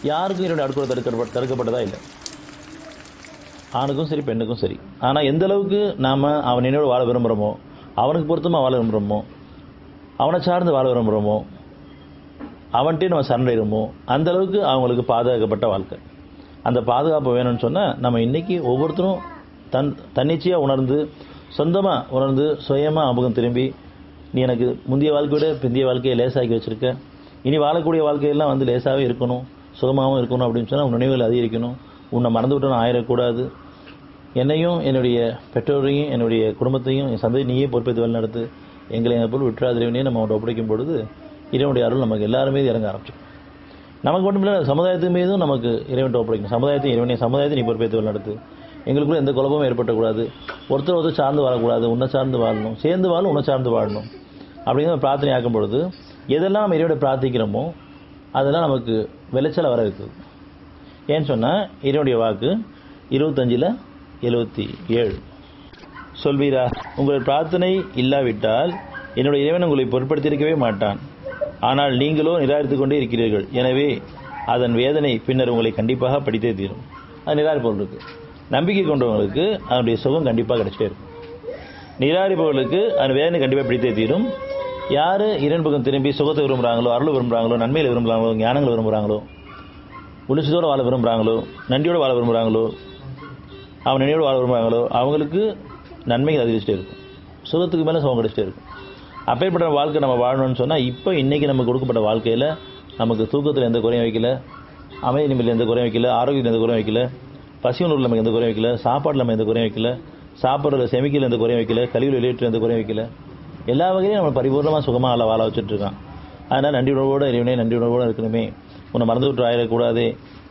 யாருக்கும் இறைவனுடைய அடுக்குறை தடுக்கப்பட்டதா இல்லை, ஆணுக்கும் சரி பெண்ணுக்கும் சரி. ஆனால் எந்த அளவுக்கு நாம் அவன் நினைவோடு வாழ விரும்புகிறோமோ, அவனுக்கு பொருத்தமாக வாழ விரும்புகிறோமோ, அவனை சார்ந்து வாழ விரும்புகிறோமோ, அவன்கிட்டே நம்ம சரண்டையிடுமோ, அந்த அளவுக்கு அவங்களுக்கு பாதுகாக்கப்பட்ட வாழ்க்கை. அந்த பாதுகாப்பு வேணும்னு சொன்னால் நம்ம இன்றைக்கி ஒவ்வொருத்தரும் தன்னிச்சையாக உணர்ந்து, சொந்தமாக உணர்ந்து, சுயமாக அமுகம் திரும்பி, நீ எனக்கு முந்தைய வாழ்க்கையோட பிந்தைய வாழ்க்கையை லேசாக்கி வச்சுருக்க, இனி வாழக்கூடிய வாழ்க்கையெல்லாம் வந்து லேசாகவே இருக்கணும், சுகமாகவும் இருக்கணும் அப்படின்னு சொன்னால் உன் நினைவுகள் அதிகரிக்கணும், உன்னை மறந்து விட்டு ஆயிடக்கூடாது, என்னையும் என்னுடைய பெற்றோரையும் என்னுடைய குடும்பத்தையும் என் சந்ததி நீயே பொறுப்பேற்று வழி நடத்து, எங்களை எங்கள் பொருள் விட்டுறாதிரவனே நம்ம அவனை ஒப்படைக்கும் பொழுது இறைவனுடைய அருள் நமக்கு எல்லாருமே இறங்க ஆரம்பிச்சோம். நமக்கு மட்டும் இல்லை, சமுதாயத்து மீதும் நமக்கு இறைவன் ஒப்படைக்கணும். சமுதாயத்தை நீ பொறுப்பேற்று வழி நடத்து, எங்களுக்குள்ள எந்த குழப்பமும் ஏற்பட்டக்கூடாது, ஒருத்தர் சார்ந்து வாழக்கூடாது, உன்னை சார்ந்து வாழணும், சேர்ந்து வாழும், உன்னை சார்ந்து வாழணும் அப்படிங்கிற பிரார்த்தனை ஆக்கும் பொழுது எதெல்லாம் நம்ம இறைவனை பிரார்த்திக்கிறோமோ அதெல்லாம் நமக்கு விளைச்சலை வர வைக்குது. ஏன்னு சொன்னால் இறைவனுடைய வாக்கு 25:77 சொல்வீரா, உங்கள் பிரார்த்தனை இல்லாவிட்டால் என்னுடைய இறைவன் உங்களை பொருட்படுத்தியிருக்கவே மாட்டான், ஆனால் நீங்களோ நிராகரித்து கொண்டே இருக்கிறீர்கள், எனவே அதன் வேதனை பின்னர் உங்களை கண்டிப்பாக படித்தே தீரும். அது நிராகரிப்பவர்களுக்கு. நம்பிக்கை கொண்டவங்களுக்கு அதனுடைய சுகம் கண்டிப்பாக கிடைச்சிட்டே இருக்கும். நிராகரிப்பவர்களுக்கு அதன் வேதனை கண்டிப்பாக பிடித்தே தீரும். யார் இறைவன் திரும்பி சுகத்தை விரும்புகிறாங்களோ, அருள் விரும்புகிறாங்களோ, நன்மையில் விரும்புகிறாங்களோ, ஞானங்கள் விரும்புகிறாங்களோ, உணர்ச்சியோடு வாழ விரும்புகிறாங்களோ, நன்றியோடு வாழ விரும்புகிறாங்களோ, அவன் நினைவோடு வாழ விரும்புகிறாங்களோ, அவங்களுக்கு நன்மைகள் அதிகரிச்சுட்டே இருக்கும், சுகத்துக்கு மேலே சுகம் கிடைச்சிட்டே இருக்கும். அப்பேற்பட்ட வாழ்க்கை நம்ம வாழணும்னு சொன்னால் இப்போ இன்றைக்கி நமக்கு கொடுக்கப்பட்ட வாழ்க்கையில் நமக்கு தூக்கத்தில் எந்த குறையும் வைக்கல, அமைதி நிம்மதியில் எந்த குறையும் வைக்கல, ஆரோக்கியத்தில் எந்த குறையும் வைக்கல, பசி உணர்வில் நமக்கு எந்த குறையும் வைக்கல, சாப்பாட்டில் நம்ம எந்த குறையும் வைக்கல, சாப்பிட்றதுல செமிக்கல எந்த குறையும் வைக்கல, கழிவுகள் வெளியேற்ற எந்த குறையும் வைக்கல, எல்லா வகையிலும் நம்ம பரிபூர்ணமாக சுகமாக வாழ வச்சுட்ருக்கான். அதனால் நன்றி உணர்வோடு இறைவனே, நன்றி உணர்வோடு இருக்கணுமே, உன்னை மறந்து விட்டு ஆயிடக்கூடாது,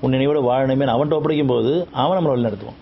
உன் நினைவோடு வாழணுமே அவன்கிட்ட ஒப்படைக்கும் போது அவன் நம்மளை வழி நடத்துவான்.